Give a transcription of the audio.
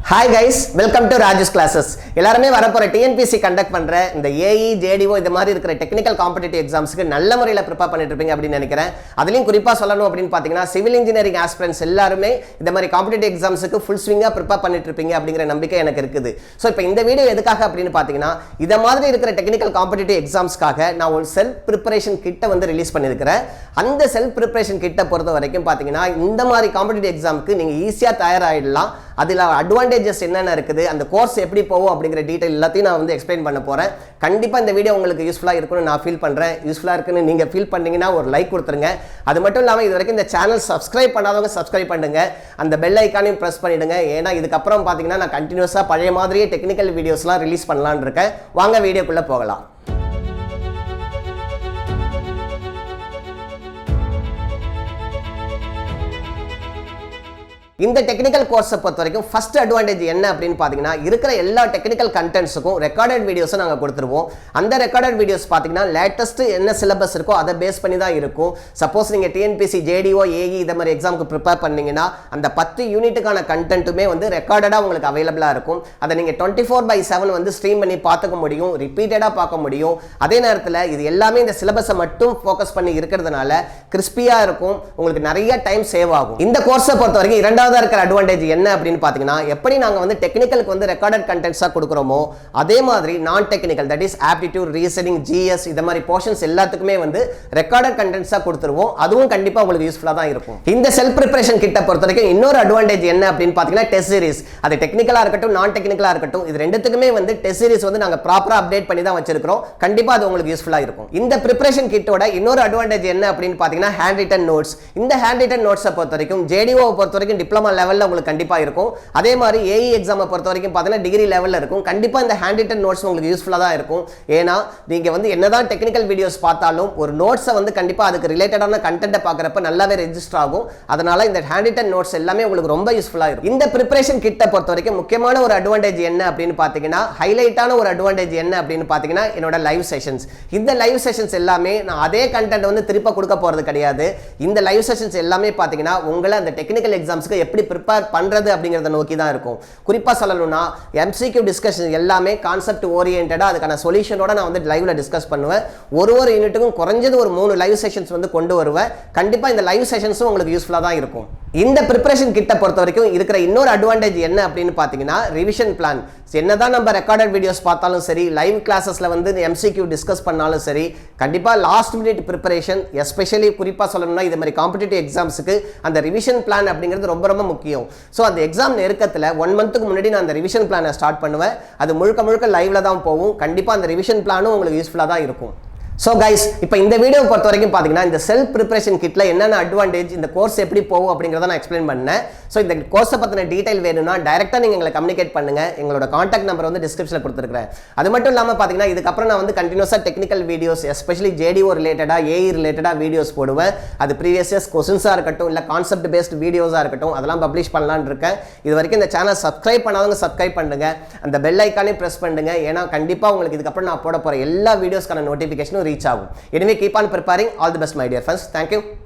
Hi guys, welcome to RAJU'S classes. எல்லாருமே வரப்போற TNPSC conduct பண்ற இந்த AE, JDO இந்த மாதிரி இருக்கிற டெக்னிக்கல் காம்படிட்டிவ் எக்ஸாம்ஸ்க்கு நல்ல முறையில் ப்ரிப்பேர் பண்ணிட்டு இருப்பீங்க அப்படின்னு நினைக்கிறேன். அதுலயும் குறிப்பா சொல்லணும் அப்படின்னு பாத்தீங்கன்னா சிவில் இன்ஜினியரிங் ஆஸ்பிரண்ட்ஸ் எல்லாருமே இந்த மாதிரி காம்படிட்டிவ் எக்ஸாம்ஸ்க்கு ஃபுல் ஸ்விங்கா ப்ரிப்பேர் பண்ணிட்டு இருப்பீங்க அப்படிங்கிற நம்பிக்கை எனக்கு இருக்குது. ஸோ இப்போ இந்த வீடியோ எதுக்காக அப்படின்னு பாத்தீங்கன்னா இத மாதிரி இருக்கிற டெக்னிக்கல் காம்படிட்டிவ் எக்ஸாம்ஸ்க்காக நான் ஒரு செல்ஃப் ப்ரிப்பரேஷன் கிட்ட வந்து ரிலீஸ் பண்ணியிருக்கிறேன். அந்த செல்ஃப் ப்ரிப்பரேஷன் கிட்ட பொறுத்த வரைக்கும் பாத்தீங்கன்னா இந்த மாதிரி காம்படிட்டிவ் எக்ஸாம்க்கு நீங்க ஈஸியா தயாராகிடலாம். அதில் அட்வான்டேஜஸ் என்னென்ன இருக்குது, அந்த கோர்ஸ் எப்படி போகும் அப்படிங்கிற டீட்டெயில் எல்லாத்தையும் நான் வந்து எக்ஸ்பிளைன் பண்ண போகிறேன். கண்டிப்பாக இந்த வீடியோ உங்களுக்கு யூஸ்ஃபுல்லாக இருக்குன்னு நான் ஃபீல் பண்ணுறேன். யூஸ்ஃபுல்லாக இருக்குன்னு நீங்கள் ஃபீல் பண்ணீங்கன்னா ஒரு லைக் கொடுத்துருங்க. அது மட்டும் இல்லாமல் இது வரைக்கும் இந்த சேனல் சப்ஸ்கிரைப் பண்ணாதவங்க சப்ஸ்கிரைப் பண்ணுங்க, அந்த பெல் ஐக்கானையும் ப்ரெஸ் பண்ணிவிடுங்க. ஏன்னா இதுக்கப்புறம் பார்த்தீங்கன்னா நான் கண்டினியூஸாக பழைய மாதிரியே டெக்னிக்கல் வீடியோஸ்லாம் ரிலீஸ் பண்ணலான்னு இருக்கேன். வாங்க வீடியோக்குள்ளே போகலாம். இந்த டெக்னிக்கல் கோர்ஸை பொறுத்த வரைக்கும் ஃபர்ஸ்ட் அட்வான்டேஜ் என்ன அப்படின்னு பார்த்தீங்கன்னா இருக்கிற எல்லா டெக்னிக்கல் கண்டென்ட்ஸுக்கும் ரெக்கார்டட் வீடியோஸை நாங்கள் கொடுத்துருவோம். அந்த ரெக்கார்டட் வீடியோஸ் பார்த்தீங்கன்னா லேட்டஸ்ட் என்ன சிலபஸ் இருக்கோ அதை பேஸ் பண்ணி தான் இருக்கும். சப்போஸ் நீங்கள் TNPSC, JDO, AE இந்த மாதிரி எக்ஸாமுக்கு ப்ரிப்பேர் பண்ணீங்கன்னா அந்த 10 யூனிட்டுக்கான கண்டென்ட்டுமே வந்து ரெக்கார்டடாக உங்களுக்கு அவைலபிளாக இருக்கும். அதை நீங்கள் 24/7 வந்து ஸ்ட்ரீம் பண்ணி பார்த்துக்க முடியும், ரிப்பீட்டடாக பார்க்க முடியும். அதே நேரத்தில் இது எல்லாமே இந்த சிலபஸை மட்டும் ஃபோக்கஸ் பண்ணி இருக்கிறதுனால கிறிஸ்பியாக இருக்கும், உங்களுக்கு நிறைய டைம் சேவ் ஆகும். இந்த கோர்ஸை பொறுத்த வரைக்கும் இரண்டாவது இருக்கிற அட்வான்டேஜ் என்ன அப்படின்னு பாத்தீங்கன்னா எப்படி நாங்க வந்து டெக்னிக்கலுக்கு வந்து ரெக்கார்டட் கண்டென்ட்ஸா கொடுக்குறோமோ அதே மாதிரி நான் technical that is aptitude, reasoning, GS இந்த மாதிரி போர்ஷன்ஸ் எல்லாத்துக்குமே வந்து ரெக்கார்டட் கண்டென்ட்ஸா கொடுத்துருவோம். அதுவும் கண்டிப்பா உங்களுக்கு யூஸ்ஃபுல்லா தான் இருக்கும். இந்த செல்ஃப் ப்ரிப்பரேஷன் கிட்ட பொறுத்த வரைக்கும் இன்னொரு அட்வான்டேஜ் என்ன அப்படின்னு பாத்தீங்கன்னா டெஸ்ட் சீரிஸ். அது டெக்னிக்கலா இருக்கட்டும் நான் டெக்னிக்கலா இருக்கட்டும் இது ரெண்டுத்துக்குமே வந்து டெஸ்ட் சீரிஸ் வந்து நாங்க ப்ராப்பரா அப்டேட் பண்ணி தான் வச்சிருக்கோம். கண்டிப்பா அது உங்களுக்கு யூஸ்ஃபுல்லா இருக்கும். இந்த ப்ரிப்பரேஷன் கிட்டோட இன்னொரு அட்வான்டேஜ் என்ன அப்படின்னு பாத்தீங்கன்னா ஹேண்ட் ரிட்டன் நோட்ஸ். இந்த ஹேண்ட் ரிட்டன் நோட்ஸை பொறுத்த வரைக்கும் JDO பொறுத்த வரைக்கும் டிப்ளமா லெவல்ல உங்களுக்கு கண்டிப்பா இருக்கும். அதே மாதிரி AE எக்ஸாமை பொறுத்த வரைக்கும் பார்த்தீங்கன்னா டிகிரி லெவல்ல இருக்கும். கண்டிப்பா இந்த ஹேண்ட் ரிட்டன் நோட்ஸ் உங்களுக்கு யூஸ்ஃபுல்லா தான் இருக்கும். ஏன்னா நீங்க வந்து என்னதான் டெக்னிக்கல் வீடியோஸ் பார்த்தாலும் ஒரு நோட்ஸை வந்து கண்டிப்பா அதுக்கு ரிலேட்டடான கண்டென்ட்டை பார்க்கறப்ப நல்லாவே ரெஜிஸ்டர் ஆகும். அதனால இந்த ஹேண்ட் ரிட்டன் நோட்ஸ் எல்லாமே உங்களுக்கு ரொம்ப யூஸ்ஃபுல்லா இருக்கும். இந்த ப்ரிப்பரேஷன் கிட்ட பொறுத்த வரைக்கும் முக்கியமான ஒரு அட்வான்டேஜ் என்ன அப்படின்னு பாத்தீங்கன்னா ஹைலைட்டான ஒரு அட்வான்டேஜ் என்ன அப்படின்னு பாத்தீங்கன்னா என்னோட லைவ் செஷன்ஸ். இந்த லைவ் செஷன்ஸ் எல்லாமே நான் அதே கண்டென்ட் வந்து திருப்ப கொடுக்க போறது கிடையாது. இந்த லைவ் செஷன்ஸ் எல்லாமே பாத்தீங்கன்னா உங்களை அந்த டெக்னிக்கல் எக்ஸாம்ஸ்க்கு எப்படி ப்ரிப்பேர் பண்றது அப்படிங்கறத நோக்கி தான் இருக்கும். குறிப்பா சொல்லணும்னா MCQ டிஸ்கஷன் எல்லாமே கான்செப்ட் ஓரியன்டடா அதுக்கான சொல்யூஷனோட நான் வந்து லைவ்ல டிஸ்கஸ் பண்ணுவேன். ஒரு யூனிட்டுக்கும் குறைஞ்சது ஒரு 3 லைவ் செஷன்ஸ் வந்து கொண்டு வருவேன். கண்டிப்பா இந்த லைவ் செஷன்ஸும் உங்களுக்கு யூஸ்ஃபுல்லா தான் இருக்கும். இந்த ப்ரிப்பரேஷன் கிட்ட பொறுத்த வரைக்கும் இருக்கிற இன்னொரு அட்வான்டேஜ் என்ன அப்படின்னு பாத்தீங்கன்னா ரிவிஷன் பிளான். என்னதான் நம்ம ரெக்கார்டட் வீடியோஸ் பார்த்தாலும் சரி, லைவ் கிளாஸஸ்ல வந்து MCQ டிஸ்கஸ் பண்ணாலும் சரி, கண்டிப்பா லாஸ்ட் மினிட் ப்ரிப்பரேஷன் எஸ்பெஷலி குறிப்பா சொல்லணும்னா இது மாதிரி காம்படிட்டிவ் எக்ஸாம்ஸ்க்கு அந்த ரிவிஷன் பிளான் அப்படிங்கிறது ரொம்ப ரொம்ப முக்கியம். ஸோ அந்த எக்ஸாம் நெருக்கத்தில் 1 மந்த்துக்கு முன்னாடி நான் அந்த ரிவிஷன் பிளானை ஸ்டார்ட் பண்ணுவேன். அது முழுக்க லைவ்ல தான் போகும். கண்டிப்பாக அந்த ரிவிஷன் பிளானும் உங்களுக்கு யூஸ்ஃபுல்லாக தான் இருக்கும். ஸோ கைஸ் இப்போ இந்த வீடியோ பொறுத்த வரைக்கும் பார்த்தீங்கன்னா இந்த செல்ஃப் ப்ரிப்பரேஷன் கிட்ல என்னென்ன அட்வான்டேஜ், இந்த கோர்ஸ் எப்படி போகும் அப்படிங்கிறத நான் எக்ஸ்பிளைன் பண்ணேன். ஸோ இந்த கோர்ஸை பற்றின டீடைல் வேணும்னா டைரெக்டாக நீங்கள் எங்களை கம்யூனிகேட் பண்ணுங்க. எங்களோட கான்டாக்ட் நம்பர் வந்து டிஸ்கிரிப்ஷனில் கொடுத்துருக்கேன். அது மட்டும் இல்லாமல் பார்த்தீங்கன்னா இதுக்கப்புறம் நான் வந்து கண்டினியூஸாக டெக்னிக்கல் வீடியோஸ் எஸ்பெஷலி JDO ரிலேட்டடாக AE ரிலேட்டடாக வீடியோஸ் போடுவேன். அது ப்ரீவியஸ் இயர்ஸ் கொஸ்டின்ஸாக இருக்கட்டும் இல்லை கான்செப்ட் பேஸ்ட் வீடியோஸாக இருக்கட்டும் அதெல்லாம் பப்ளிஷ் பண்ணலான்னு இருக்கேன். இது வரைக்கும் இந்த சேனல் சப்ஸ்கிரைப் பண்ணாதவங்க சப்ஸ்கிரைப் பண்ணுங்க, அந்த பெல் ஐக்கானே ப்ரெஸ் பண்ணுங்க. ஏன்னா கண்டிப்பாக உங்களுக்கு இதுக்கப்புறம் நான் போட போகிற எல்லா வீடியோஸ்க்கான நோட்டிஃபிகேஷனும் ரீச் ஆகும். Anyway, keep on preparing. All the best, my dear friends. Thank you.